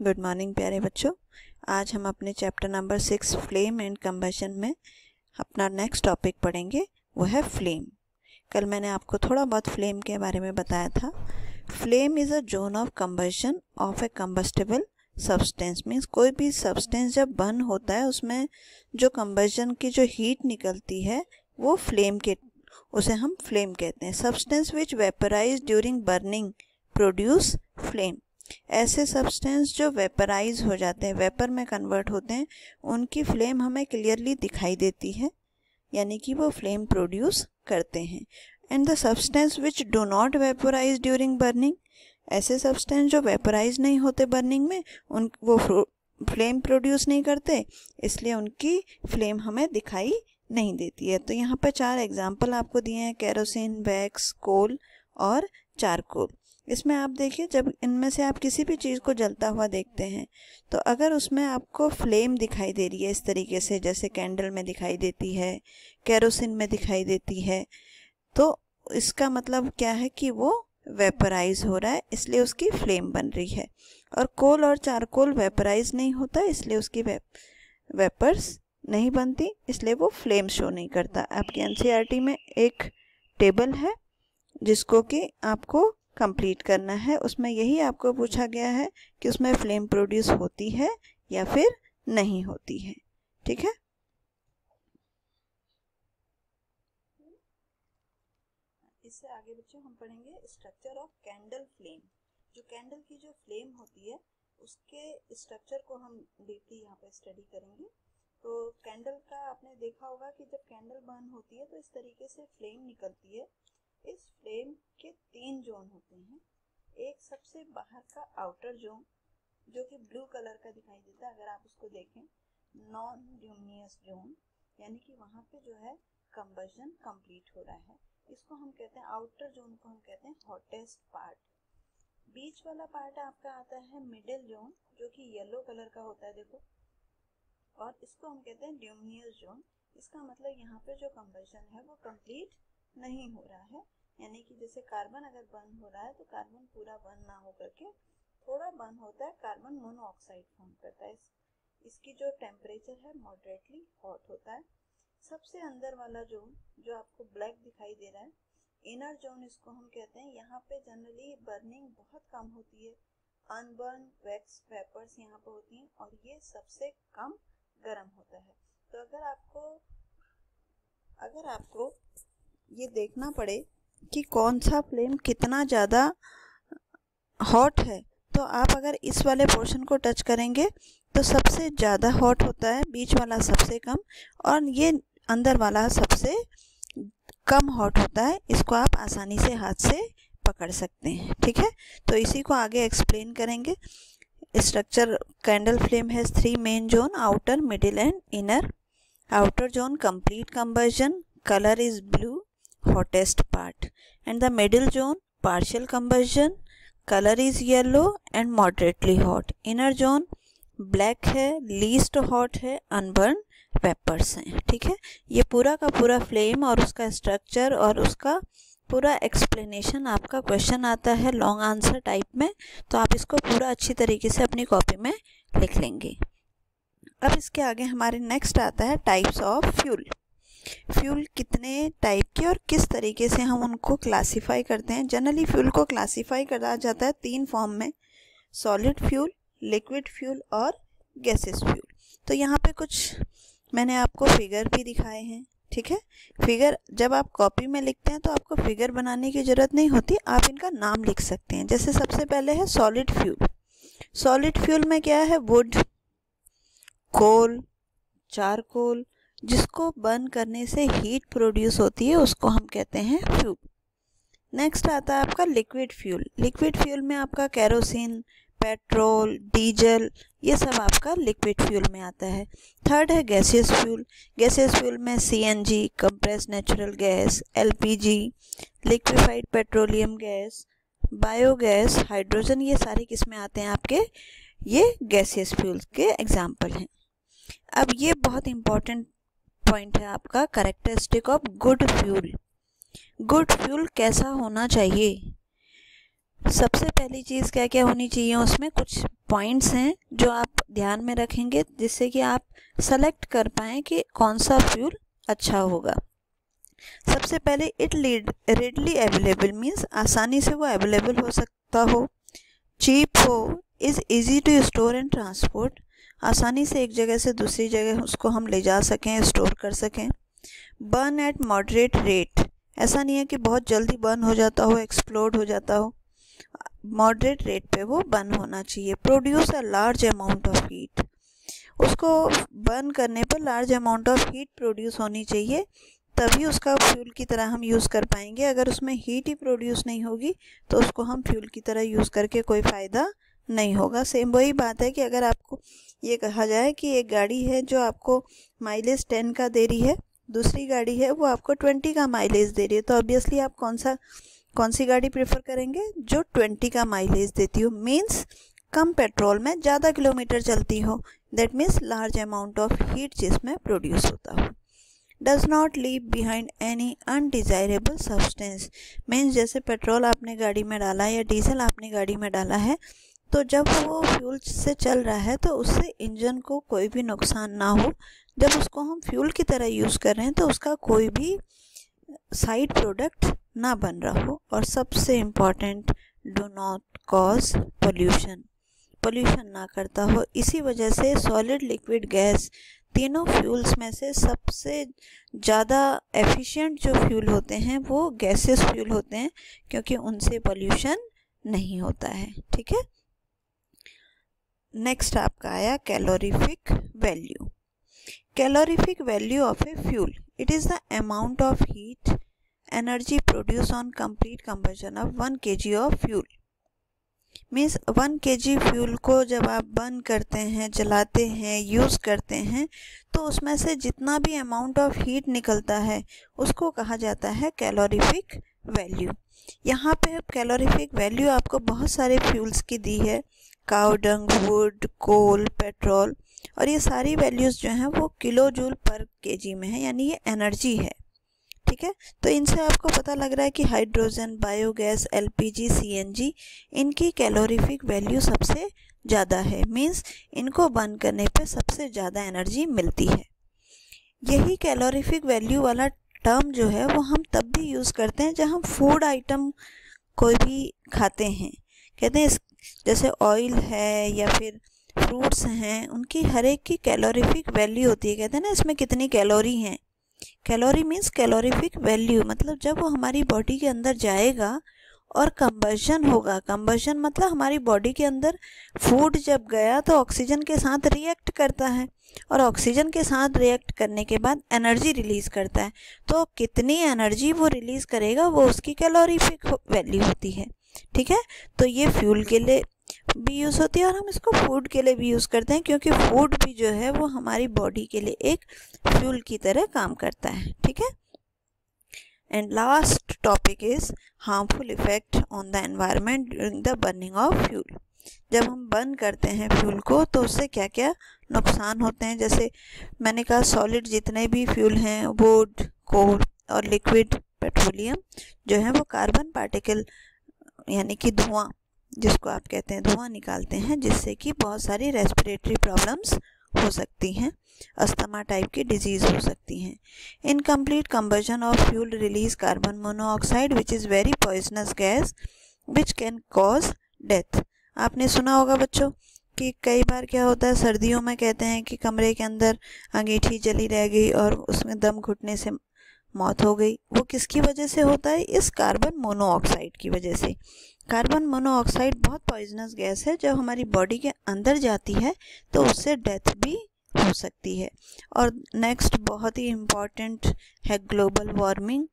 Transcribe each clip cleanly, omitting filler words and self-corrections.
Good morning प्यारे बच्चों। आज हम अपने chapter number 6 flame and combustion में अपना नेक्स्ट टॉपिक पढ़ेंगे, वो है फ्लेम। कल मैंने आपको थोड़ा बहुत फ्लेम के बारे में बताया था। Flame is a zone of combustion of A combustible substance. Means कोई भी सब्सटेंस जब बर्न होता है उसमें जो कंबशन की जो हीट निकलती है वो फ्लेम के, उसे हम फ्लेम कहते हैं। Substance which vaporise during burning produce flame. ऐसे सब्सटेंस जो वेपराइज हो जाते हैं, वेपर में कन्वर्ट होते हैं, उनकी फ्लेम हमें क्लियरली दिखाई देती है, यानी कि वो फ्लेम प्रोड्यूस करते हैं। And the substance which do not vaporise during burning, ऐसे सब्सटेंस जो वेपराइज नहीं होते बर्निंग में, वो फ्लेम प्रोड्यूस नहीं करते, इसलिए उनकी फ्लेम हमें दिखाई नहीं देती है। तो यहाँ पर 4 एग्जाम्पल आपको दिए हैं, केरोसिन, वैक्स, कोल और चारकोल। इसमें आप देखिए, जब इनमें से आप किसी भी चीज़ को जलता हुआ देखते हैं तो अगर उसमें आपको फ्लेम दिखाई दे रही है इस तरीके से, जैसे कैंडल में दिखाई देती है, केरोसिन में दिखाई देती है, तो इसका मतलब क्या है कि वो वेपराइज हो रहा है, इसलिए उसकी फ्लेम बन रही है। और कोल और चारकोल वेपराइज नहीं होता, इसलिए उसकी वेपर्स नहीं बनती, इसलिए वो फ्लेम शो नहीं करता। आपके एनसीईआरटी में एक टेबल है जिसको कि आपको कंप्लीट करना है, उसमें यही आपको पूछा गया है कि उसमें फ्लेम प्रोड्यूस होती है या फिर नहीं होती है। ठीक है, इससे आगे बच्चों हम पढ़ेंगे स्ट्रक्चर ऑफ कैंडल फ्लेम। जो कैंडल की जो फ्लेम होती है उसके स्ट्रक्चर को हम डीपली यहाँ पे स्टडी करेंगे। तो कैंडल का आपने देखा होगा कि जब कैंडल बर्न होती है तो इस तरीके से फ्लेम निकलती है। इस फ्लेम के 3 जोन होते हैं। एक सबसे बाहर का आउटर जोन जो कि ब्लू कलर का दिखाई देता है, अगर आप उसको देखें, नॉन ल्यूमिनियस जोन, यानी कि वहाँ पे जो है कंबशन कंप्लीट हो रहा है, इसको हम कहते हैं, आउटर जोन को हम कहते हैं हॉटेस्ट पार्ट। बीच वाला पार्ट आपका आता है मिडिल जोन जो कि येलो कलर का होता है, देखो, और इसको हम कहते हैं ल्यूमिनियस जोन। इसका मतलब यहाँ पे जो कंबशन है वो कंप्लीट नहीं हो रहा है, यानी कि जैसे कार्बन अगर बर्न हो रहा है तो कार्बन पूरा बर्न ना हो करके थोड़ा बर्न होता है, कार्बन मोनोऑक्साइड फॉर्म करता है। इसकी जो टेम्परेचर है मॉडरेटली हॉट होता है। सबसे अंदर वाला जोन जो आपको ब्लैक दिखाई दे रहा है, इनर जोन इसको हम कहते हैं। यहाँ पे जनरली बर्निंग बहुत कम होती है, अनबर्न वैक्स वेपर्स यहाँ पे होती हैं और ये सबसे कम गर्म होता है। तो अगर आपको ये देखना पड़े कि कौन सा फ्लेम कितना ज़्यादा हॉट है, तो आप अगर इस वाले पोर्शन को टच करेंगे तो सबसे ज़्यादा हॉट होता है, बीच वाला सबसे कम, और ये अंदर वाला सबसे कम हॉट होता है। इसको आप आसानी से हाथ से पकड़ सकते हैं। ठीक है, तो इसी को आगे एक्सप्लेन करेंगे। Structure candle flame has 3 main zone, outer, middle and inner. Outer zone complete combustion, color is blue, hottest part, and the middle zone partial combustion, color is yellow and moderately hot. Inner zone black है, least hot है, unburned vapors हैं। ठीक है, ये पूरा का पूरा flame और उसका स्ट्रक्चर और उसका पूरा एक्सप्लेनेशन आपका क्वेश्चन आता है लॉन्ग आंसर टाइप में, तो आप इसको पूरा अच्छी तरीके से अपनी कॉपी में लिख लेंगे। अब इसके आगे हमारे नेक्स्ट आता है टाइप्स ऑफ फ्यूल। फ्यूल कितने टाइप के और किस तरीके से हम उनको क्लासिफाई करते हैं। जनरली फ्यूल को क्लासिफाई करा जाता है 3 फॉर्म में, सॉलिड फ्यूल, लिक्विड फ्यूल और गैसेस फ्यूल। तो यहाँ पे कुछ मैंने आपको फिगर भी दिखाए हैं। ठीक है, फिगर जब आप कॉपी में लिखते हैं तो आपको फिगर बनाने की ज़रूरत नहीं होती, आप इनका नाम लिख सकते हैं। जैसे सबसे पहले है सॉलिड फ्यूल। सॉलिड फ्यूल में क्या है, वुड, कोल, चारकोल, जिसको बर्न करने से हीट प्रोड्यूस होती है उसको हम कहते हैं फ्यूल। नेक्स्ट आता है आपका लिक्विड फ्यूल। लिक्विड फ्यूल में आपका केरोसिन, पेट्रोल, डीजल, ये सब आपका लिक्विड फ्यूल में आता है। थर्ड है गैसियस फ्यूल। गैसियस फ्यूल में CNG, compressed natural gas, LPG, liquefied petroleum gas, biogas, hydrogen, ये सारे किस में आते हैं आपके, ये गैसियस फ्यूल के एग्जाम्पल हैं। अब ये बहुत इंपॉर्टेंट पॉइंट है आपका, characteristic of good fuel. Good fuel कैसा होना चाहिए, सबसे पहली चीज़ क्या क्या होनी चाहिए, उसमें कुछ पॉइंट्स हैं जो आप ध्यान में रखेंगे जिससे कि आप सेलेक्ट कर पाएँ कि कौन सा फ्यूल अच्छा होगा। सबसे पहले इट रेडली अवेलेबल मीन्स आसानी से वो अवेलेबल हो सकता हो, चीप हो, is easy to store and transport, आसानी से एक जगह से दूसरी जगह उसको हम ले जा सकें, स्टोर कर सकें। बर्न एट मॉडरेट रेट, ऐसा नहीं है कि बहुत जल्दी बर्न हो जाता हो, एक्सप्लोड हो जाता हो, मॉडरेट रेट पे वो बर्न होना चाहिए। Produce a large amount of heat, उसको बर्न करने पर large amount of heat produce होनी चाहिए, तभी उसका फ्यूल की तरह हम यूज़ कर पाएंगे। अगर उसमें हीट ही प्रोड्यूस नहीं होगी तो उसको हम फ्यूल की तरह यूज़ करके कोई फ़ायदा नहीं होगा। सेम वही बात है कि अगर आपको ये कहा जाए कि एक गाड़ी है जो आपको माइलेज 10 का दे रही है, दूसरी गाड़ी है वो आपको 20 का माइलेज दे रही है, तो ऑब्वियसली आप कौन सी गाड़ी प्रेफर करेंगे? जो 20 का माइलेज देती हो, मीन्स कम पेट्रोल में ज़्यादा किलोमीटर चलती हो, that means large amount of heat जिसमें प्रोड्यूस होता हो। Does not leave behind any undesirable substance, means जैसे पेट्रोल आपने गाड़ी में डाला या डीजल आपने गाड़ी में डाला है, तो जब वो फ्यूल से चल रहा है तो उससे इंजन को कोई भी नुकसान ना हो। जब उसको हम फ्यूल की तरह यूज़ कर रहे हैं तो उसका कोई भी साइड प्रोडक्ट ना बन रहा हो। और सबसे important, do not cause pollution, pollution ना करता हो। इसी वजह से सॉलिड, लिक्विड, गैस तीनों फ्यूल्स में से सबसे ज़्यादा एफिशिएंट जो फ्यूल होते हैं वो गैसेस फ्यूल होते हैं, क्योंकि उनसे पोल्यूशन नहीं होता है। ठीक है, नेक्स्ट आपका आया calorific value. Calorific value of a fuel, it is the amount of heat energy produce on complete combustion of 1 kg of fuel. Means 1 kg fuel को जब आप बर्न करते हैं, जलाते हैं, यूज़ करते हैं, तो उसमें से जितना भी अमाउंट ऑफ हीट निकलता है उसको कहा जाता है कैलोरीफिक वैल्यू। यहाँ पे कैलोरीफिक वैल्यू आपको बहुत सारे फ्यूल्स की दी है, काऊ डंग, वुड, कोल, पेट्रोल, और ये सारी वैल्यूज़ जो हैं वो किलो जूल पर केजी में है, यानी ये एनर्जी है। ठीक है, तो इनसे आपको पता लग रहा है कि हाइड्रोजन, बायोगैस, एलपीजी, सीएनजी, इनकी कैलोरीफिक वैल्यू सबसे ज़्यादा है, मीन्स इनको बर्न करने पे सबसे ज़्यादा एनर्जी मिलती है। यही कैलोरीफिक वैल्यू वाला टर्म जो है वो हम तब भी यूज़ करते हैं जब हम फूड आइटम कोई भी खाते हैं। कहते हैं जैसे ऑयल है या फिर फ्रूट्स हैं, उनकी हर एक की कैलोरीफिक वैल्यू होती है। कहते हैं ना इसमें कितनी कैलोरी हैं। कैलोरी मीन्स कैलोरीफिक वैल्यू, मतलब जब वो हमारी बॉडी के अंदर जाएगा और कंबशन होगा, कंबशन मतलब हमारी बॉडी के अंदर फूड जब गया तो ऑक्सीजन के साथ रिएक्ट करता है, और ऑक्सीजन के साथ रिएक्ट करने के बाद एनर्जी रिलीज़ करता है। तो कितनी एनर्जी वो रिलीज़ करेगा वो उसकी कैलोरीफिक वैल्यू होती है। ठीक है, तो ये फ्यूल के लिए भी यूज़ होती है और हम इसको फूड के लिए भी यूज़ करते हैं, क्योंकि फूड भी जो है वो हमारी बॉडी के लिए एक फ्यूल की तरह काम करता है। ठीक है, and last topic is harmful effect on the environment during the burning of fuel. जब हम बर्न करते हैं फ्यूल को तो उससे क्या क्या नुकसान होते हैं, जैसे मैंने कहा सॉलिड जितने भी फ्यूल हैं, वुड, कोल और लिक्विड पेट्रोलियम जो है वो कार्बन पार्टिकल यानी कि धुआं, जिसको आप कहते हैं धुआं निकालते हैं, जिससे कि बहुत सारी रेस्पिरेटरी प्रॉब्लम्स हो सकती हैं, अस्थमा टाइप की डिजीज़ हो सकती हैं। Incomplete combustion of fuel release carbon monoxide which is very poisonous gas which can cause death. आपने सुना होगा बच्चों कि कई बार क्या होता है, सर्दियों में कहते हैं कि कमरे के अंदर अंगीठी जली रह गई और उसमें दम घुटने से मौत हो गई। वो किसकी वजह से होता है? इस कार्बन मोनोऑक्साइड की वजह से। कार्बन मोनोऑक्साइड बहुत पॉइजनस गैस है, जब हमारी बॉडी के अंदर जाती है तो उससे डेथ भी हो सकती है। और नेक्स्ट बहुत ही इम्पॉर्टेंट है ग्लोबल वार्मिंग,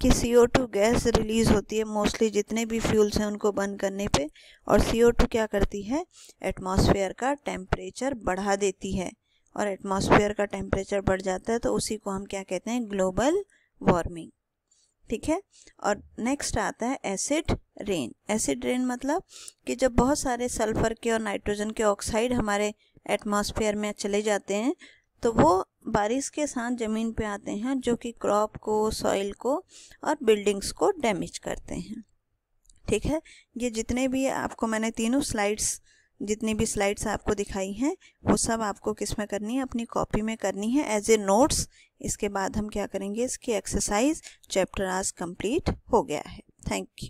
कि CO2 गैस रिलीज़ होती है मोस्टली जितने भी फ्यूल्स हैं उनको बर्न करने पे, और CO2 क्या करती है, एटमॉस्फेयर का टेम्परेचर बढ़ा देती है, और एटमॉस्फेयर का टेम्परेचर बढ़ जाता है तो उसी को हम क्या कहते हैं, ग्लोबल वार्मिंग। ठीक है, और नेक्स्ट आता है एसिड रेन। एसिड रेन मतलब कि जब बहुत सारे सल्फर के और नाइट्रोजन के ऑक्साइड हमारे एटमॉस्फेयर में चले जाते हैं तो वो बारिश के साथ ज़मीन पे आते हैं, जो कि क्रॉप को, सॉइल को और बिल्डिंग्स को डैमेज करते हैं। ठीक है, ये जितने भी आपको मैंने तीनों स्लाइड्स जितनी भी स्लाइड्स आपको दिखाई हैं वो सब आपको किस में करनी है, अपनी कॉपी में करनी है एज ए नोट्स। इसके बाद हम क्या करेंगे, इसकी एक्सरसाइज। चैप्टर आज कंप्लीट हो गया है। Thank you.